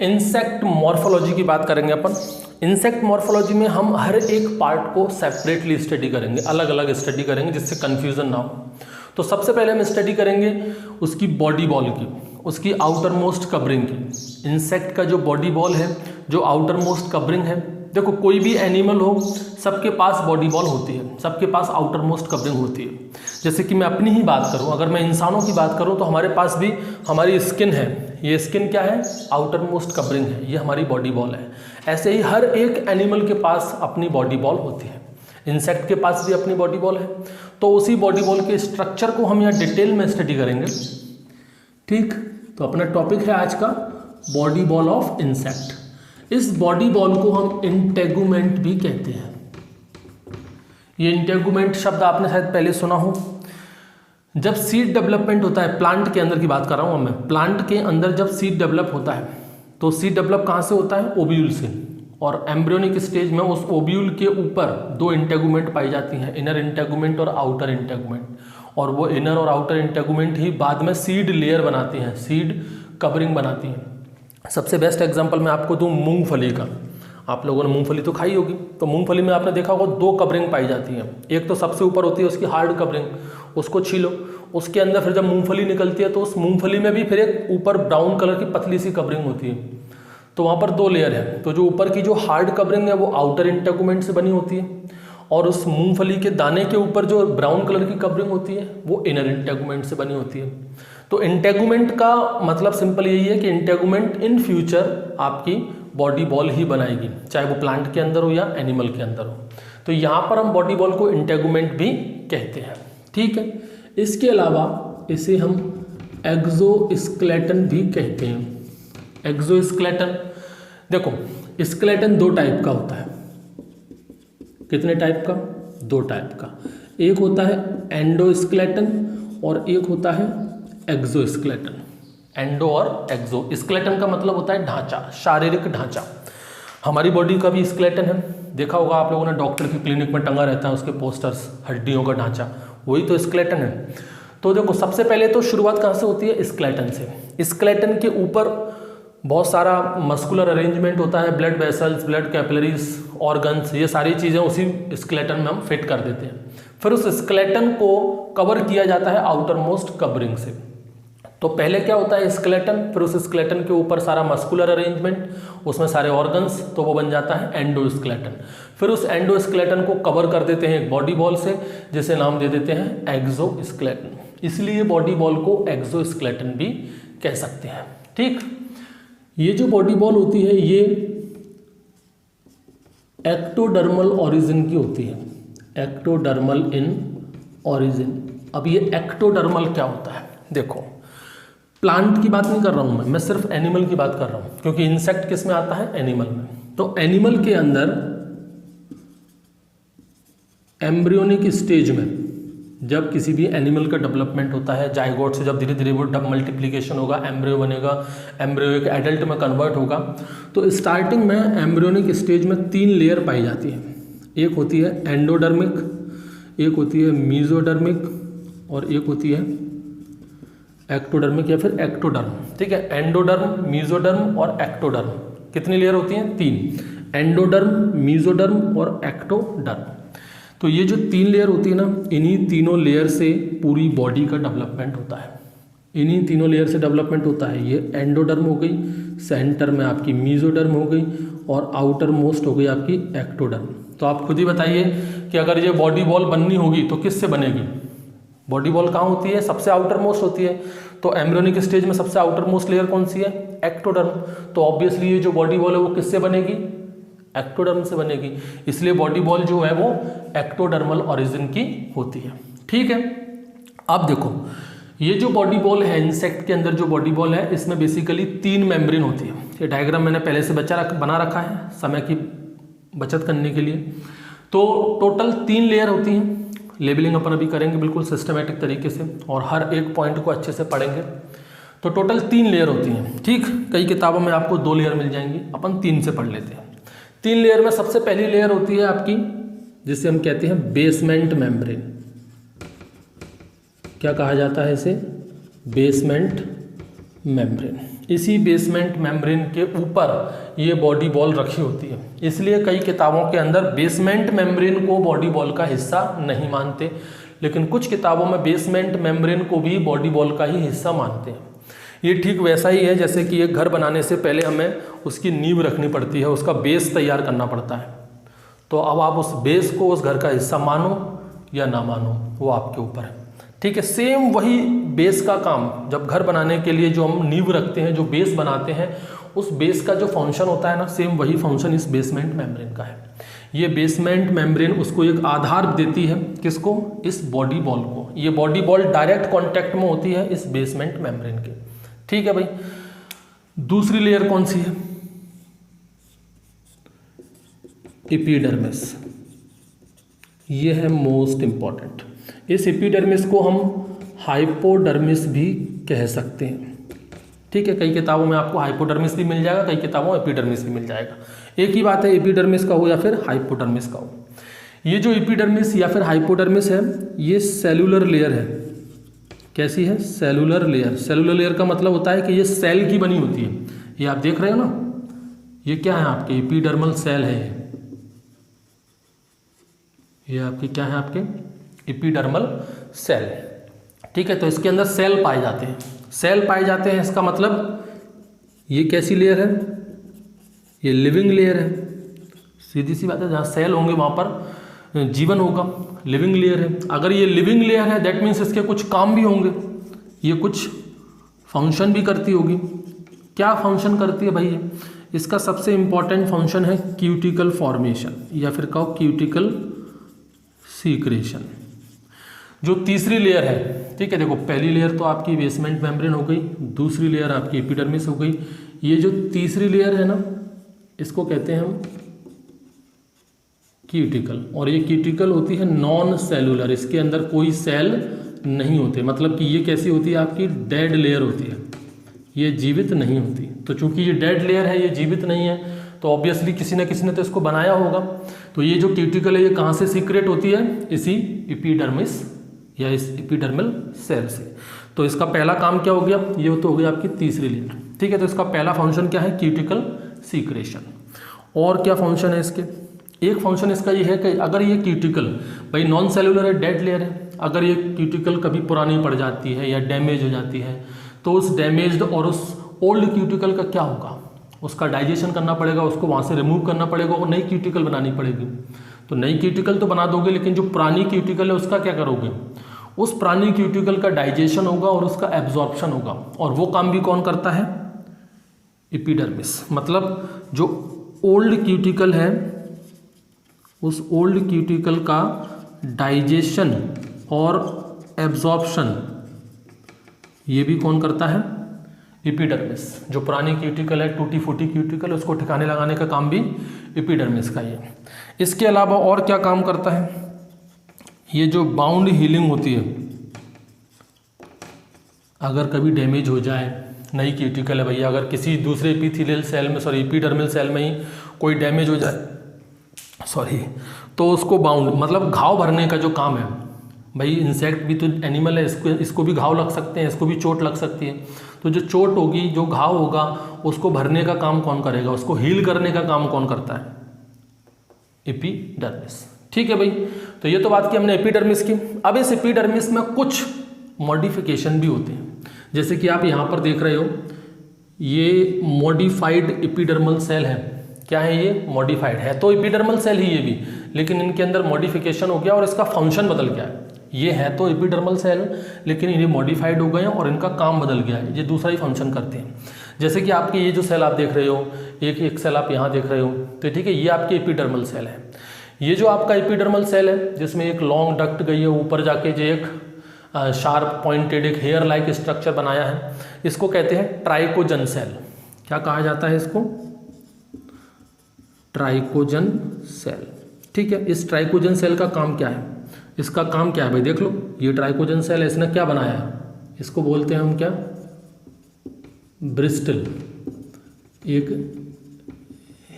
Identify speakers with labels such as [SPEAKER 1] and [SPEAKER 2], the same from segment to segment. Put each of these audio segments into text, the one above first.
[SPEAKER 1] Insect morphology की बात करेंगे अपन। इंसेक्ट मॉर्फोलॉजी में हम हर एक पार्ट को सेपरेटली स्टडी करेंगे, अलग अलग स्टडी करेंगे जिससे कंफ्यूजन ना हो। तो सबसे पहले हम स्टडी करेंगे उसकी बॉडी बॉल की, उसकी आउटर मोस्ट कवरिंग की। इंसेक्ट का जो बॉडी बॉल है, जो आउटर मोस्ट कवरिंग है, देखो कोई भी एनिमल हो सबके पास बॉडी बॉल होती है, सबके पास आउटर मोस्ट कवरिंग होती है। जैसे कि मैं अपनी ही बात करूं, अगर मैं इंसानों की बात करूं तो हमारे पास भी हमारी स्किन है। ये स्किन क्या है? आउटर मोस्ट कवरिंग है, ये हमारी बॉडी बॉल है। ऐसे ही हर एक एनिमल के पास अपनी बॉडी बॉल होती है। इंसेक्ट के पास भी अपनी बॉडी बॉल है। तो उसी बॉडी बॉल के स्ट्रक्चर को हम यहाँ डिटेल में स्टडी करेंगे। ठीक, तो अपना टॉपिक है आज का बॉडी बॉल ऑफ इंसेक्ट। इस बॉडी बॉल को हम इंटेगुमेंट भी कहते हैं। ये इंटेगुमेंट शब्द आपने शायद पहले सुना हो। जब सीड डेवलपमेंट होता है, प्लांट के अंदर की बात कर रहा हूँ मैं, प्लांट के अंदर जब सीड डेवलप होता है तो सीड डेवलप कहाँ से होता है? ओव्यूल से। और एम्ब्रियोनिक स्टेज में उस ओव्यूल के ऊपर दो इंटेगुमेंट पाई जाती हैं, इनर इंटेगुमेंट और आउटर इंटेगुमेंट। और वो इनर और आउटर इंटेगुमेंट ही बाद में सीड लेयर बनाती हैं, सीड कवरिंग बनाती हैं। सबसे बेस्ट एग्जांपल मैं आपको दूं मूंगफली का। आप लोगों ने मूंगफली तो खाई होगी, तो मूंगफली में आपने देखा होगा दो कवरिंग पाई जाती हैं। एक तो सबसे ऊपर होती है उसकी हार्ड कवरिंग, उसको छीलो, उसके अंदर फिर जब मूंगफली निकलती है तो उस मूंगफली में भी फिर एक ऊपर ब्राउन कलर की पतली सी कवरिंग होती है। तो वहाँ पर दो लेयर है। तो जो ऊपर की जो हार्ड कवरिंग है वो आउटर इंटेगुमेंट से बनी होती है, और उस मूंगफली के दाने के ऊपर जो ब्राउन कलर की कवरिंग होती है वो इनर इंटेगुमेंट से बनी होती है। तो इंटेगुमेंट का मतलब सिंपल यही है कि इंटेगुमेंट इन फ्यूचर आपकी बॉडी बॉल ही बनाएगी, चाहे वो प्लांट के अंदर हो या एनिमल के अंदर हो। तो यहाँ पर हम बॉडी बॉल को इंटेगुमेंट भी कहते हैं। ठीक है, इसके अलावा इसे हम एक्सोस्केलेटन भी कहते हैं। एक्सोस्केलेटन, देखो स्केलेटन दो टाइप का होता है। कितने टाइप का? दो टाइप का। एक होता है एंडोस्केलेटन और एक होता है एक्सोस्केलेटन। एंडो और एक्सो, स्केलेटन का मतलब होता है ढांचा, शारीरिक ढांचा। हमारी बॉडी का भी स्केलेटन है, देखा होगा आप लोगों ने, डॉक्टर की क्लिनिक में टंगा रहता है उसके पोस्टर्स, हड्डियों का ढांचा, वही तो स्केलेटन है। तो देखो सबसे पहले तो शुरुआत कहाँ से होती है? स्केलेटन से। स्केलेटन के ऊपर बहुत सारा मस्कुलर अरेंजमेंट होता है, blood vessels, blood capillaries, organs, ये सारी चीज़ें उसी स्केलेटन में हम फिट कर देते हैं। फिर उस स्केलेटन को कवर किया जाता है आउटर मोस्ट कवरिंग से। तो पहले क्या होता है? स्केलेटन, फिर उस स्केलेटन के ऊपर सारा मस्कुलर अरेंजमेंट, उसमें सारे ऑर्गन्स, तो वो बन जाता है एंडोस्केलेटन। फिर उस एंडोस्केलेटन को कवर कर देते हैं एक बॉडी बॉल से, जिसे नाम दे देते हैं एक्सोस्केलेटन। इसलिए बॉडी बॉल को एक्सोस्केलेटन भी कह सकते हैं। ठीक, ये जो बॉडी बॉल होती है ये एक्टोडर्मल ओरिजिन की होती है। Ectodermal in origin. अब ये एक्टोडर्मल क्या होता है? देखो, प्लांट की बात नहीं कर रहा हूं मैं सिर्फ एनिमल की बात कर रहा हूं, क्योंकि इंसेक्ट किस में आता है? एनिमल में। तो एनिमल के अंदर एम्ब्रियोनिक स्टेज में जब किसी भी एनिमल का डेवलपमेंट होता है, जाइगोट से जब धीरे धीरे वो मल्टीप्लिकेशन होगा, एम्ब्रियो बनेगा, एम्ब्रियो एक एडल्ट में कन्वर्ट होगा, तो स्टार्टिंग में एम्ब्रियोनिक स्टेज में तीन लेयर पाई जाती है। एक होती है एंडोडर्मिक, एक होती है मीजोडर्मिक और एक होती है एक्टोडर्मिक या फिर एक्टोडर्म। ठीक है, एंडोडर्म, मीजोडर्म और एक्टोडर्म। कितनी लेयर होती हैं? तीन, एंडोडर्म, मीजोडर्म और एक्टोडर्म। तो ये जो तीन लेयर होती है ना, इन्हीं तीनों लेयर से पूरी बॉडी का डेवलपमेंट होता है। इन्हीं तीनों लेयर से डेवलपमेंट होता है। ये एंडोडर्म हो गई, सेंटर में आपकी मीजोडर्म हो गई और आउटर मोस्ट हो गई आपकी एक्टोडर्म। तो आप खुद ही बताइए कि अगर ये बॉडी बॉल बननी होगी तो किससे बनेगी? बॉडी बॉल कहाँ होती है? सबसे आउटर मोस्ट होती है। तो एम्ब्रियोनिक स्टेज में सबसे आउटर मोस्ट लेयर कौन सी है? एक्टोडर्म। तो ऑब्वियसली ये जो बॉडी बॉल है वो किससे बनेगी? एक्टोडर्म से बनेगी। इसलिए बॉडी बॉल जो है वो एक्टोडर्मल ओरिजिन की होती है। ठीक है, अब देखो ये जो बॉडी बॉल है, इंसेक्ट के अंदर जो बॉडी बॉल है, इसमें बेसिकली तीन मेम्ब्रेन होती है। ये डायग्राम मैंने पहले से बना रखा है समय की बचत करने के लिए। तो टोटल तीन लेयर होती हैं। लेबलिंग अपन अभी करेंगे बिल्कुल सिस्टमेटिक तरीके से और हर एक पॉइंट को अच्छे से पढ़ेंगे। तो टोटल तीन लेयर होती हैं। ठीक, कई किताबों में आपको दो लेयर मिल जाएंगी, अपन तीन से पढ़ लेते हैं। तीन लेयर में सबसे पहली लेयर होती है आपकी, जिसे हम कहते हैं बेसमेंट मेम्ब्रेन। क्या कहा जाता है इसे? Basement membrane. इसी बेसमेंट मेम्ब्रेन के ऊपर ये बॉडी बॉल रखी होती है। इसलिए कई किताबों के अंदर बेसमेंट मेम्ब्रेन को बॉडी बॉल का हिस्सा नहीं मानते, लेकिन कुछ किताबों में बेसमेंट मेम्ब्रेन को भी बॉडी बॉल का ही हिस्सा मानते हैं। ये ठीक वैसा ही है जैसे कि एक घर बनाने से पहले हमें उसकी नींव रखनी पड़ती है, उसका बेस तैयार करना पड़ता है। तो अब आप उस बेस को उस घर का हिस्सा मानो या ना मानो, वो आपके ऊपर है। ठीक है, सेम वही बेस का काम, जब घर बनाने के लिए जो हम नींव रखते हैं, जो बेस बनाते हैं, उस बेस का जो फंक्शन होता है ना, सेम वही फंक्शन इस बेसमेंट मेम्ब्रेन का है। ये बेसमेंट मेम्ब्रेन उसको एक आधार देती है, किसको? इस बॉडी बॉल को। ये बॉडी बॉल डायरेक्ट कांटेक्ट में होती है इस बेसमेंट मेम्ब्रेन के। ठीक है भाई, दूसरी लेयर कौन सी है? एपिडर्मिस। ये है मोस्ट इंपॉर्टेंट। इस एपिडर्मिस को हम हाइपोडर्मिस भी कह सकते हैं। ठीक है, कई किताबों में आपको हाइपोडर्मिस भी मिल जाएगा, कई किताबों में एपिडर्मिस भी मिल जाएगा। एक ही बात है, एपिडर्मिस का हो या फिर हाइपोडर्मिस का हो। ये जो एपिडर्मिस या फिर हाइपोडर्मिस है, ये सेलुलर लेयर है। कैसी है? Cellular layer. सेलुलर लेयर का मतलब होता है कि ये सेल की बनी होती है। ये आप देख रहे हो ना, ये क्या है? आपके एपिडर्मल सेल है। ये आपके क्या है? आपके एपिडर्मल सेल। ठीक है, तो इसके अंदर सेल पाए जाते हैं। सेल पाए जाते हैं, इसका मतलब ये कैसी लेयर है? ये लिविंग लेयर है। सीधी सी बात है, जहाँ सेल होंगे वहाँ पर जीवन होगा। लिविंग लेयर है। अगर ये लिविंग लेयर है, दैट मीन्स इसके कुछ काम भी होंगे, ये कुछ फंक्शन भी करती होगी। क्या फंक्शन करती है भाई? इसका सबसे इंपॉर्टेंट फंक्शन है क्यूटिकल फॉर्मेशन, या फिर कहो क्यूटिकल सीक्रेशन। जो तीसरी लेयर है, ठीक है, देखो पहली लेयर तो आपकी बेसमेंट मेम्ब्रेन हो गई, दूसरी लेयर आपकी एपिडर्मिस हो गई। ये जो तीसरी लेयर है ना, इसको कहते हैं हम क्यूटिकल। और ये क्यूटिकल होती है नॉन सेलुलर, इसके अंदर कोई सेल नहीं होते। मतलब कि ये कैसी होती है? आपकी डेड लेयर होती है, ये जीवित नहीं होती। तो चूंकि ये डेड लेयर है, ये जीवित नहीं है, तो ऑब्वियसली किसी न किसी ने तो इसको बनाया होगा। तो ये जो क्यूटिकल है, ये कहाँ से सीक्रेट होती है? इसी एपिडर्मिस या इस एपिडर्मल सेल से। तो इसका पहला काम क्या हो गया? ये तो हो गया आपकी तीसरी लेयर। ठीक है, तो इसका पहला फंक्शन क्या है? Cuticle secretion. और क्या फंक्शन है इसके? एक फंक्शन इसका ये है कि अगर ये क्यूटिकल भाई नॉन सेलुलर है, डेड लेयर है, अगर ये क्यूटिकल कभी पुरानी पड़ जाती है या डैमेज हो जाती है, तो उस डैमेज्ड और उस ओल्ड क्यूटिकल का क्या होगा? उसका डाइजेशन करना पड़ेगा, उसको वहाँ से रिमूव करना पड़ेगा और नई क्यूटिकल बनानी पड़ेगी। तो नई क्यूटिकल तो बना दोगे, लेकिन जो पुरानी क्यूटिकल है उसका क्या करोगे? उस पुरानी क्यूटिकल का डाइजेशन होगा और उसका एब्जॉर्प्शन होगा। और वो काम भी कौन करता है? एपिडर्मिस। मतलब जो ओल्ड क्यूटिकल है, उस ओल्ड क्यूटिकल का डाइजेशन और एब्जॉर्प्शन ये भी कौन करता है? एपिडर्मिस। जो पुरानी क्यूटिकल है, टूटी फूटी क्यूटिकल, उसको ठिकाने लगाने का काम भी एपिडर्मिस का ही है। इसके अलावा और क्या काम करता है? ये जो बाउंड हीलिंग होती है, अगर कभी डैमेज हो जाए, नई क्यूटिकल है भैया, अगर किसी दूसरे एपिथेलियल सेल में, सॉरी एपिडर्मल सेल में ही कोई डैमेज हो जाए, सॉरी, तो उसको बाउंड मतलब घाव भरने का जो काम है भाई, इंसेक्ट भी तो एनिमल है, इसको भी घाव लग सकते हैं, इसको भी चोट लग सकती है। तो जो चोट होगी, जो घाव होगा, उसको भरने का काम कौन करेगा? उसको हील करने का काम कौन करता है? एपिडर्मिस। ठीक है भाई, तो ये तो बात की हमने एपिडर्मिस की। अब इस एपिडर्मिस में कुछ मॉडिफिकेशन भी होते हैं, जैसे कि आप यहाँ पर देख रहे हो, ये मॉडिफाइड एपिडर्मल सेल है। क्या है ये? मॉडिफाइड है। तो एपिडर्मल सेल ही ये भी, लेकिन इनके अंदर मॉडिफिकेशन हो गया और इसका फंक्शन बदल गया है। ये है तो एपिडर्मल सेल, लेकिन ये मॉडिफाइड हो गए हैं और इनका काम बदल गया है, ये दूसरा ही फंक्शन करते हैं। जैसे कि आपके ये जो सेल आप देख रहे हो, एक सेल आप यहाँ देख रहे हो, तो ठीक है, ये आपकी एपिडर्मल सेल है। ये जो आपका एपिडर्मल सेल है, जिसमें एक लॉन्ग डक्ट गई है ऊपर जाके, जो एक शार्प पॉइंटेड एक हेयर लाइक स्ट्रक्चर बनाया है, इसको कहते हैं ट्राइकोजन सेल। क्या कहा जाता है इसको? ट्राइकोजन सेल। ठीक है, इस ट्राइकोजन सेल का काम क्या है? इसका काम क्या है भाई? देख लो, ये ट्राइकोजन सेल है, इसने क्या बनाया है? इसको बोलते हैं हम क्या? ब्रिस्टल। एक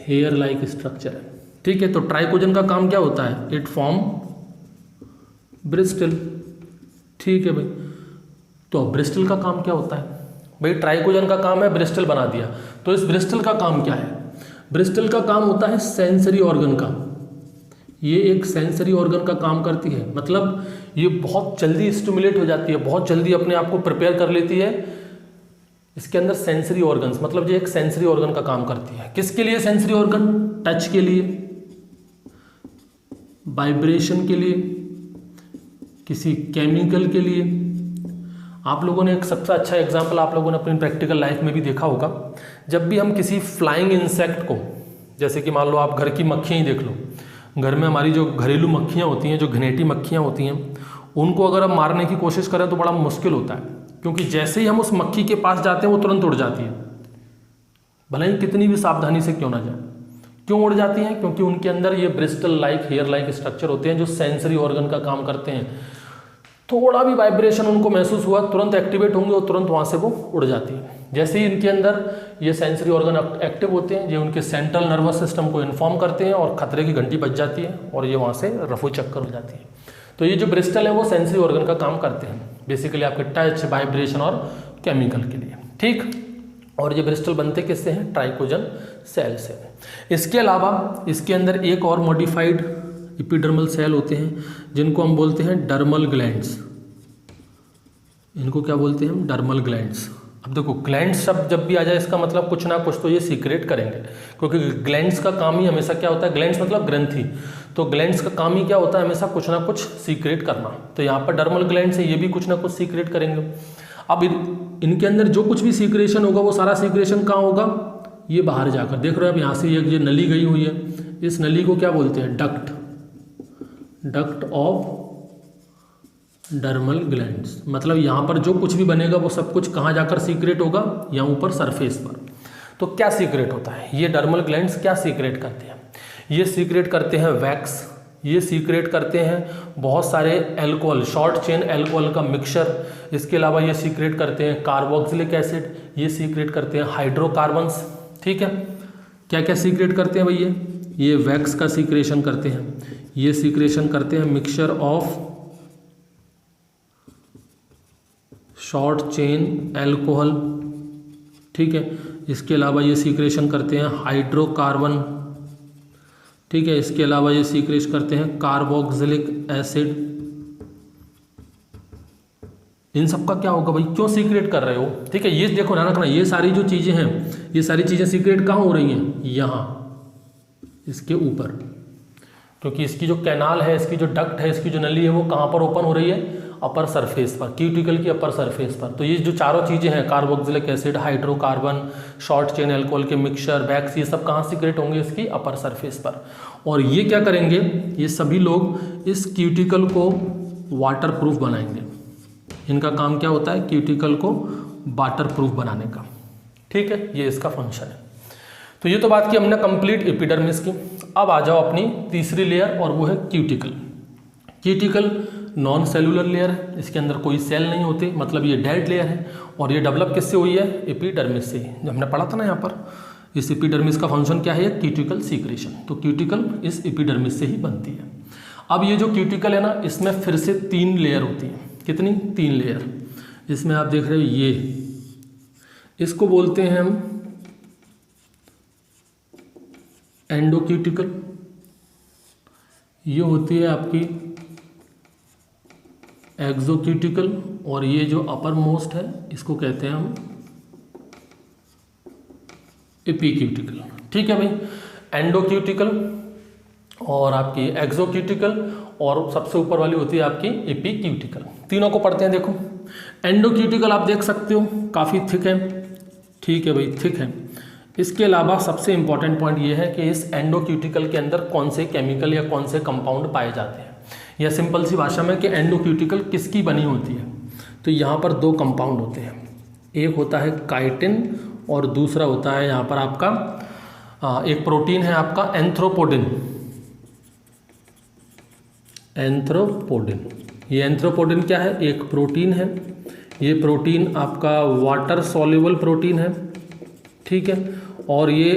[SPEAKER 1] हेयर लाइक स्ट्रक्चर है। ठीक है, तो ट्राइकोजन का काम क्या होता है? It form Bristol. ठीक है भाई, तो ब्रिस्टल का काम क्या होता है? भाई ट्राइकोजन का काम है ब्रिस्टल बना दिया, तो इस ब्रिस्टल का काम क्या है? ब्रिस्टल का काम होता है सेंसरी ऑर्गन का, ये एक सेंसरी ऑर्गन का काम करती है, मतलब ये बहुत जल्दी स्टिमुलेट हो जाती है, बहुत जल्दी अपने आप को प्रिपेयर कर लेती है। इसके अंदर सेंसरी ऑर्गन्स, मतलब ये एक सेंसरी ऑर्गन का काम करती है। किसके लिए सेंसरी ऑर्गन? टच के लिए, वाइब्रेशन के लिए, किसी केमिकल के लिए। आप लोगों ने एक सबसे अच्छा एग्जांपल आप लोगों ने अपनी प्रैक्टिकल लाइफ में भी देखा होगा, जब भी हम किसी फ्लाइंग इंसेक्ट को, जैसे कि मान लो आप घर की मक्खियाँ ही देख लो, घर में हमारी जो घरेलू मक्खियाँ होती हैं, जो घनेटी मक्खियाँ होती हैं, उनको अगर हम मारने की कोशिश करें तो बड़ा मुश्किल होता है, क्योंकि जैसे ही हम उस मक्खी के पास जाते हैं वो तुरंत उड़ जाती है, भले ही कितनी भी सावधानी से क्यों ना जाए। क्यों उड़ जाती हैं? क्योंकि उनके अंदर ये bristle like, hair like structure होते हैं जो सेंसरी ऑर्गन का काम करते हैं। थोड़ा भी वाइब्रेशन उनको महसूस हुआ, तुरंत एक्टिवेट होंगे और तुरंत वहाँ से वो उड़ जाती है। जैसे ही इनके अंदर ये सेंसरी ऑर्गन एक्टिव होते हैं, ये उनके सेंट्रल नर्वस सिस्टम को इन्फॉर्म करते हैं और खतरे की घंटी बज जाती है और ये वहाँ से रफू चक्कर हो जाती है। तो ये जो ब्रिस्टल है वो सेंसरी ऑर्गन का काम करते हैं, बेसिकली आपके टच, वाइब्रेशन और केमिकल के लिए, ठीक। और ये ब्रिस्टल बनते किससे हैं? ट्राइकोजन सेल से। इसके अलावा इसके अंदर एक और मॉडिफाइड एपिडर्मल सेल होते हैं जिनको हम बोलते हैं डर्मल ग्लैंड्स। इनको क्या बोलते हैं हम? Dermal glands. अब देखो, ग्लैंड्स शब्द जब भी आ जाए इसका मतलब कुछ ना कुछ तो ये सीक्रेट करेंगे, क्योंकि ग्लैंड्स का काम ही हमेशा क्या होता है? ग्लैंड्स मतलब ग्रंथि, तो ग्लैंड्स का काम ही क्या होता है? हमेशा कुछ ना कुछ सीक्रेट करना। तो यहाँ पर डर्मल ग्लैंड्स है, ये भी कुछ ना कुछ सीक्रेट करेंगे। अब इनके अंदर जो कुछ भी सीक्रेशन होगा वो सारा सीक्रेशन कहाँ होगा? ये बाहर जाकर, देख रहे हो आप यहाँ से ये नली गई हुई है, इस नली को क्या बोलते हैं? Duct, duct of dermal glands. मतलब यहाँ पर जो कुछ भी बनेगा वो सब कुछ कहाँ जाकर सीक्रेट होगा? यहाँ ऊपर सरफेस पर। तो क्या सीक्रेट होता है? ये डर्मल ग्लैंड्स क्या सीक्रेट करते हैं? ये सीक्रेट करते हैं वैक्स, ये सीक्रेट करते हैं बहुत सारे एल्कोहल, शॉर्ट चेन एल्कोहल का मिक्सचर। इसके अलावा ये सीक्रेट करते हैं कार्बोक्सिलिक एसिड, ये सीक्रेट करते हैं हाइड्रोकार्बन्स, ठीक है। क्या क्या सीक्रेट करते हैं भैया? ये वैक्स का सीक्रेशन करते हैं, ये सीक्रेशन करते हैं mixture of short chain alcohol, ठीक है। इसके अलावा ये सीक्रेशन करते हैं हाइड्रोकार्बन, ठीक है। इसके अलावा ये सीक्रेट करते हैं कार्बोक्सिलिक एसिड। इन सब का क्या होगा भाई? क्यों सीक्रेट कर रहे हो? ठीक है, ये देखो ध्यान रखना, ये सारी जो चीज़ें हैं, ये सारी चीज़ें सीक्रेट कहाँ हो रही हैं? यहाँ, इसके ऊपर, क्योंकि इसकी जो कैनाल है, इसकी जो डक्ट है, इसकी जो नली है, वो कहाँ पर ओपन हो रही है? अपर सरफेस पर, क्यूटिकल की अपर सरफेस पर। तो ये जो चारों चीज़ें हैं, carboxylic acid, hydrocarbon, short chain alcohol के मिक्सचर, वैक्स, ये सब कहाँ सीक्रेट होंगे? इसकी अपर सरफेस पर। और ये क्या करेंगे? ये सभी लोग इस क्यूटिकल को वाटर प्रूफ बनाएंगे। इनका काम क्या होता है? क्यूटिकल को वाटर प्रूफ बनाने का, ठीक है। ये इसका फंक्शन है। तो ये तो बात की हमने कंप्लीट एपिडर्मिस की। अब आ जाओ अपनी तीसरी लेयर, और वो है cuticle. Cuticle non cellular layer है, इसके अंदर कोई सेल नहीं होते, मतलब ये डेड लेयर है। और ये डेवलप किससे हुई है? एपिडर्मिस से। जो हमने पढ़ा था ना यहाँ पर, इस एपिडर्मिस का फंक्शन क्या है? Cuticle secretion. तो क्यूटिकल इस एपिडर्मिस से ही बनती है। अब ये जो क्यूटिकल है ना, इसमें फिर से 3 लेयर होती हैं। कितनी? 3 लेयर। इसमें आप देख रहे हो ये, इसको बोलते हैं हम एंडोक्यूटिकल। ये होती है आपकी एक्सोक्यूटिकल, और ये जो अपर मोस्ट है इसको कहते हैं हम एपीक्यूटिकल, ठीक है भाई। एंडोक्यूटिकल और आपकी एक्सोक्यूटिकल, और सबसे ऊपर वाली होती है आपकी एपीक्यूटिकल। तीनों को पढ़ते हैं। देखो, एंडोक्यूटिकल आप देख सकते हो काफ़ी थिक है, ठीक है भाई, थिक है। इसके अलावा सबसे इंपॉर्टेंट पॉइंट ये है कि इस एंडोक्यूटिकल के अंदर कौन से केमिकल या कौन से कंपाउंड पाए जाते हैं, या सिंपल सी भाषा में कि एंडोक्यूटिकल किसकी बनी होती है। तो यहाँ पर 2 कंपाउंड होते हैं, एक होता है काइटिन और दूसरा होता है यहाँ पर आपका एक प्रोटीन है आपका एंथ्रोपोडिन। एंथ्रोपोडिन, ये एंथ्रोपोडिन क्या है? एक प्रोटीन है। ये प्रोटीन आपका वाटर सॉल्युबल प्रोटीन है, ठीक है। और ये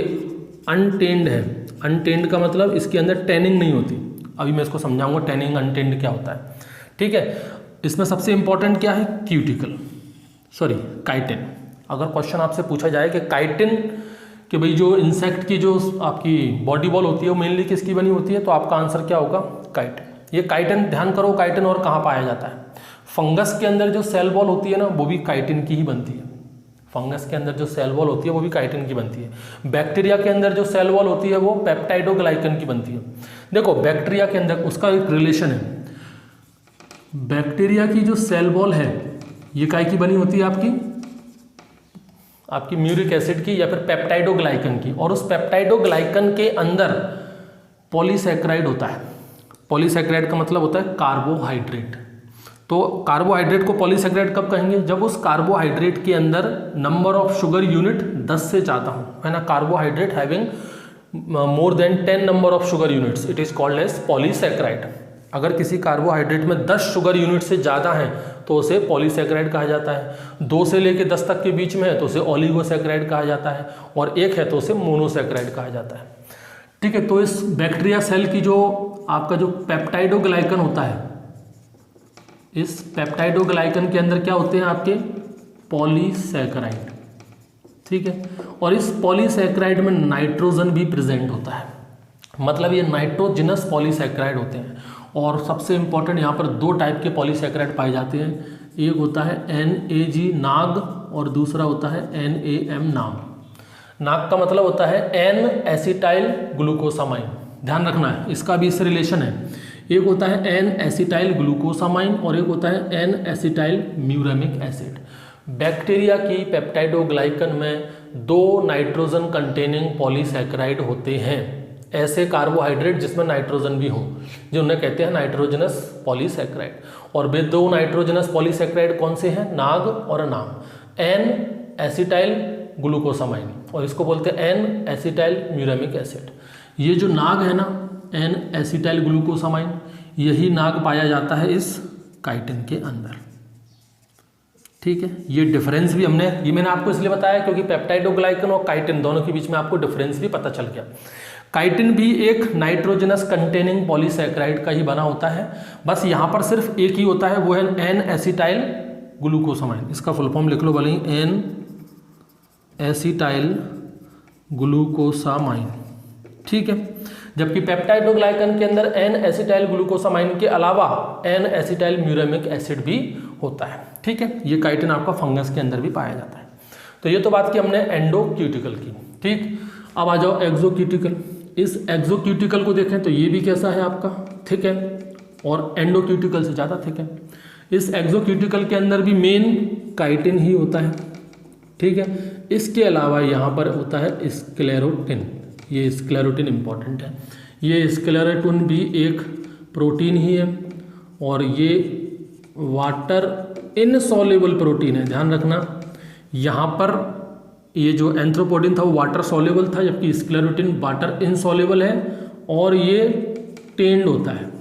[SPEAKER 1] अनटेन्ड है। अनटेन्ड का मतलब इसके अंदर टैनिंग नहीं होती। अभी मैं इसको समझाऊंगा टैनिंग अनटेन्ड क्या होता है, ठीक है। इसमें सबसे इंपॉर्टेंट क्या है? Cuticle, sorry chitin. अगर क्वेश्चन आपसे पूछा जाए कि काइटिन कि भाई जो इंसेक्ट की जो आपकी बॉडी वॉल होती है वो मेनली किसकी बनी होती है, तो आपका आंसर क्या होगा, काइटिन। ये काइटिन ध्यान करो, काइटिन और कहाँ पाया जाता है, फंगस के अंदर जो सेल वॉल होती है ना वो भी काइटिन की ही बनती है। फंगस के अंदर जो सेल वॉल होती है वो भी काइटिन की बनती है। बैक्टीरिया के अंदर जो सेल वॉल होती है वो पेप्टाइडोग्लाइकन की बनती है। देखो बैक्टीरिया के अंदर उसका एक रिलेशन है, बैक्टीरिया की जो सेल वॉल है ये काय की बनी होती है, आपकी म्यूरिक एसिड की या फिर पेप्टाइडोग्लाइकन की, और उस पेप्टाइडोग्लाइकन के अंदर पॉलीसैकेराइड होता है। पॉलीसैकेराइड का मतलब होता है कार्बोहाइड्रेट। तो कार्बोहाइड्रेट को पॉलीसैकेराइड कब कहेंगे, जब उस कार्बोहाइड्रेट के अंदर नंबर ऑफ शुगर यूनिट 10 से ज़्यादा हो, है ना। Carbohydrate having more than 10 number of sugar units, it is called as polysaccharide. अगर किसी कार्बोहाइड्रेट में 10 शुगर यूनिट से ज़्यादा हैं तो उसे पॉलीसैकेराइड कहा जाता है। 2 से लेकर 10 तक के बीच में है तो उसे ओलिगोसैकेराइड कहा जाता है, और 1 है तो उसे मोनोसैकेराइड कहा जाता है। ठीक है, तो इस बैक्टीरिया सेल की जो आपका जो पेप्टाइडोग्लाइकन होता है, इस पेप्टाइडोग्लाइकन के अंदर क्या होते हैं आपके पॉलीसैकेराइड। ठीक है, और इस पॉलीसैकेराइड में नाइट्रोजन भी प्रेजेंट होता है, मतलब ये नाइट्रोजिनस पॉलीसैकेराइड होते हैं। और सबसे इंपॉर्टेंट यहाँ पर 2 टाइप के पॉलीसैकेराइड पाए जाते हैं, एक होता है NAG नाग और दूसरा होता है NAM नाम। नाग का मतलब होता है N एसिटाइल ग्लूकोसामाइन, ध्यान रखना है इसका भी इससे रिलेशन है। एक होता है N एसिटाइल ग्लूकोसामाइन और एक होता है N acetyl muramic acid. Bacteria की पेप्टाइडोग्लाइकन में 2 नाइट्रोजन कंटेनिंग पॉलीसैकेराइड होते हैं, ऐसे कार्बोहाइड्रेट जिसमें नाइट्रोजन भी हो, जो उन्हें कहते हैं नाइट्रोजनस पॉलीसैकेराइड। और वे 2 नाइट्रोजनस पॉलीसैकेराइड कौन से हैं, नाग और नाम। N एसिटाइल ग्लूकोसामाइन और इसको बोलते हैं N एसिटाइल म्यूरेमिक एसिड। ये जो नाग है ना N एसिटाइल ग्लूकोसामाइन, यही नाग पाया जाता है इस काइटिन के अंदर। ठीक है, ये डिफरेंस भी ये मैंने आपको इसलिए बताया क्योंकि पेप्टाइडोग्लाइकन और काइटिन दोनों के बीच में आपको डिफरेंस भी पता चल गया। काइटिन भी एक नाइट्रोजनस कंटेनिंग पॉलीसैकेराइड का ही बना होता है, बस यहाँ पर सिर्फ एक ही होता है, वो है N एसिटाइल ग्लूकोसामाइन। इसका फुल फॉर्म लिख लो भले ही, N एसिटाइल ग्लूकोसामाइन। ठीक है, जबकि पेप्टाइडोग्लाइकन के अंदर N एसिटाइल ग्लूकोसामाइन के अलावा N एसिटाइल म्यूरेमिक एसिड भी होता है। ठीक है, ये काइटिन आपका फंगस के अंदर भी पाया जाता है। तो ये तो बात की हमने एंडोक्यूटिकल की। ठीक, अब आ जाओ एक्सोक्यूटिकल। इस एक्सोक्यूटिकल को देखें तो ये भी कैसा है आपका, थिक है, और एंडोक्यूटिकल से ज़्यादा थिक है। इस एक्सोक्यूटिकल के अंदर भी मेन काइटिन ही होता है। ठीक है, इसके अलावा यहाँ पर होता है स्क्लेरोटिन। ये स्क्लेरोटिन इंपॉर्टेंट है, ये स्क्लेरोटिन भी एक प्रोटीन ही है और ये वाटर इनसॉल्युबल प्रोटीन है। ध्यान रखना, यहाँ पर ये जो एंथ्रोपोडिन था वो वाटर सॉल्युबल था, जबकि स्क्लेरोटिन वाटर इनसॉल्युबल है और ये टेंड होता है।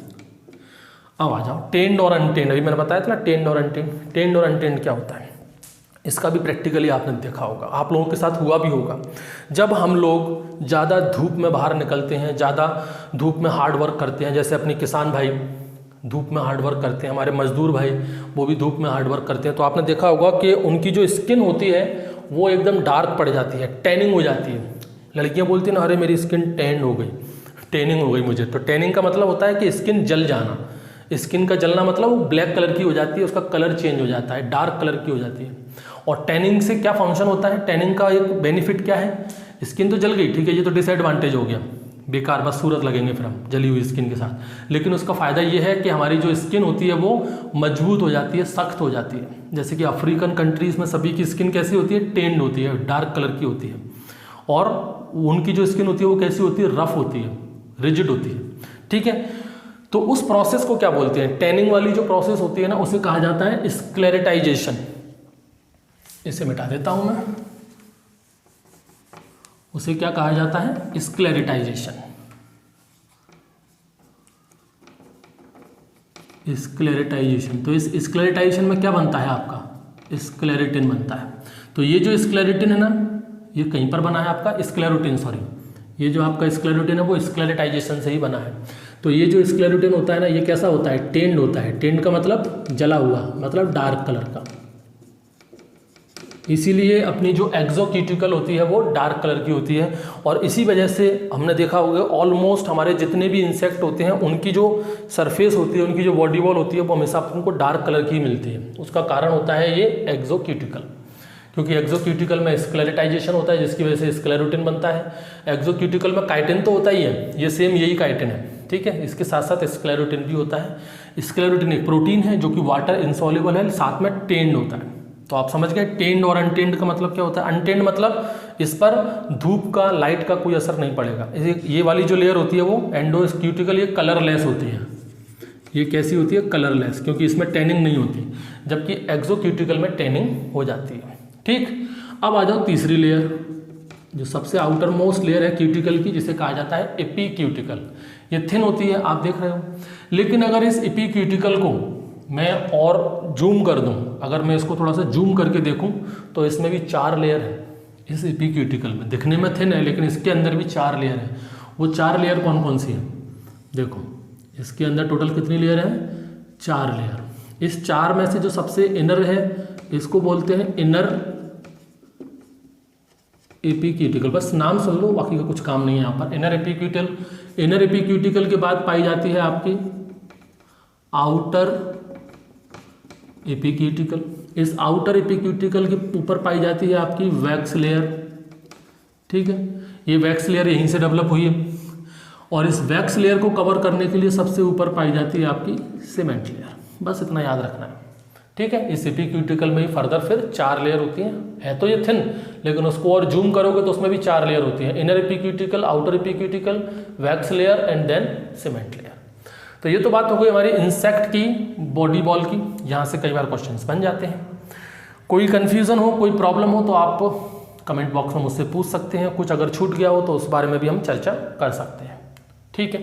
[SPEAKER 1] अब आ जाओ टेंड और अनटेंड। अभी मैंने बताया था ना टेंड और अनटेंड। टेंड और अनटेंड क्या होता है, इसका भी प्रैक्टिकली आपने देखा होगा, आप लोगों के साथ हुआ भी होगा। जब हम लोग ज़्यादा धूप में बाहर निकलते हैं, ज़्यादा धूप में हार्ड वर्क करते हैं, जैसे अपने किसान भाई धूप में हार्ड वर्क करते हैं, हमारे मजदूर भाई वो भी धूप में हार्ड वर्क करते हैं, तो आपने देखा होगा कि उनकी जो स्किन होती है वो एकदम डार्क पड़ जाती है, टैनिंग हो जाती है। लड़कियां बोलती हैं ना, अरे मेरी स्किन टैंड हो गई, टैनिंग हो गई मुझे। तो टैनिंग का मतलब होता है कि स्किन जल जाना। स्किन का जलना मतलब वो ब्लैक कलर की हो जाती है, उसका कलर चेंज हो जाता है, डार्क कलर की हो जाती है। और टैनिंग से क्या फंक्शन होता है, टैनिंग का एक बेनिफिट क्या है, स्किन तो जल गई, ठीक है, ये तो डिसएडवांटेज हो गया, बेकार, बस सूरत लगेंगे फिर हम जली हुई स्किन के साथ। लेकिन उसका फ़ायदा ये है कि हमारी जो स्किन होती है वो मजबूत हो जाती है, सख्त हो जाती है। जैसे कि अफ्रीकन कंट्रीज़ में सभी की स्किन कैसी होती है, टेंड होती है, डार्क कलर की होती है, और उनकी जो स्किन होती है वो कैसी होती है, रफ होती है, रिजिड होती है। ठीक है, तो उस प्रोसेस को क्या बोलते हैं, टैनिंग वाली जो प्रोसेस होती है ना, उसे कहा जाता है स्क्लेरेटाइजेशन। इसे मिटा देता हूं मैं, उसे क्या कहा जाता है, स्क्लेरेटाइजेशन। स्क्लेरेटाइजेशन, तो इस स्क्लेरेटाइजेशन में क्या बनता है आपका, स्क्लेरेटिन बनता है। तो ये जो स्क्लेरेटिन है ना, ये कहीं पर बना है आपका स्क्लेरोटिन, सॉरी, ये जो आपका स्क्लेरोटिन है वो स्क्लेरेटाइजेशन से ही बना है। तो ये जो स्क्लेरोटिन होता है ना, ये कैसा होता है, टेंड होता है। टेंड का मतलब जला हुआ, मतलब डार्क कलर का। इसीलिए अपनी जो एक्सोक्यूटिकल होती है वो डार्क कलर की होती है, और इसी वजह से हमने देखा होगा ऑलमोस्ट हमारे जितने भी इंसेक्ट होते हैं उनकी जो सरफेस होती है, उनकी जो बॉडी वॉल होती है वो हमेशा आपको डार्क कलर की मिलती है। उसका कारण होता है ये एक्सोक्यूटिकल, क्योंकि एक्सोक्यूटिकल में स्क्लेरेटाइजेशन होता है जिसकी वजह से स्क्लेरोटिन बनता है। एक्सोक्यूटिकल में काइटिन तो होता ही है, ये सेम यही काइटिन है, ठीक है। इसके साथ साथ स्क्लेरोटिन भी होता है। स्क्लेरोटिन एक प्रोटीन है जो कि वाटर इनसॉल्युबल है, साथ में टेंड होता है। तो आप समझ गए टेंड और अनटेंड का मतलब क्या होता है। अनटेंड मतलब इस पर धूप का, लाइट का कोई असर नहीं पड़ेगा। ये वाली जो लेयर होती है वो एंडोक्यूटिकल, ये कलरलेस होती है। ये कैसी होती है, कलरलेस, क्योंकि इसमें टैनिंग नहीं होती, जबकि एक्सोक्यूटिकल में टैनिंग हो जाती है, ठीक। अब आ जाओ तीसरी लेयर, जो सबसे आउटर मोस्ट लेयर है क्यूटिकल की, जिसे कहा जाता है एपीक्यूटिकल। ये थिन होती है, आप देख रहे हो। लेकिन अगर इस एपीक्यूटिकल को मैं और जूम कर दूं, अगर मैं इसको थोड़ा सा जूम करके देखूं तो इसमें भी 4 लेयर है। इस एपीक्यूटिकल में दिखने में थिन है, लेकिन इसके अंदर भी 4 लेयर है। वो 4 लेयर कौन कौन सी है, देखो इसके अंदर टोटल कितनी लेयर है, 4 लेयर। इस 4 में से जो सबसे इनर है इसको बोलते हैं इनर एपीक्यूटिकल। बस नाम सुन लो, बाकी का कुछ काम नहीं है यहाँ पर। इनर एपीक्यूटिकल, इनर एपीक्यूटिकल के बाद पाई जाती है आपकी आउटर एपीक्यूटिकल। इस आउटर एपीक्यूटिकल के ऊपर पाई जाती है आपकी वैक्स लेयर, ठीक है। ये वैक्स लेयर यहीं से डेवलप हुई है, और इस वैक्स लेयर को कवर करने के लिए सबसे ऊपर पाई जाती है आपकी सीमेंट लेयर। बस इतना याद रखना है, ठीक है। इस एपीक्यूटिकल में ही फर्दर फिर 4 लेयर होती हैं। है तो ये थिन, लेकिन उसको और जूम करोगे तो उसमें भी 4 लेयर होती हैं। Inner epicuticle, outer epicuticle, wax layer and then cement layer. तो ये तो बात हो गई हमारी इंसेक्ट की बॉडी वॉल की। यहाँ से कई बार क्वेश्चंस बन जाते हैं। कोई कन्फ्यूज़न हो, कोई प्रॉब्लम हो तो आप कमेंट बॉक्स में मुझसे पूछ सकते हैं। कुछ अगर छूट गया हो तो उस बारे में भी हम चर्चा कर सकते हैं, ठीक है।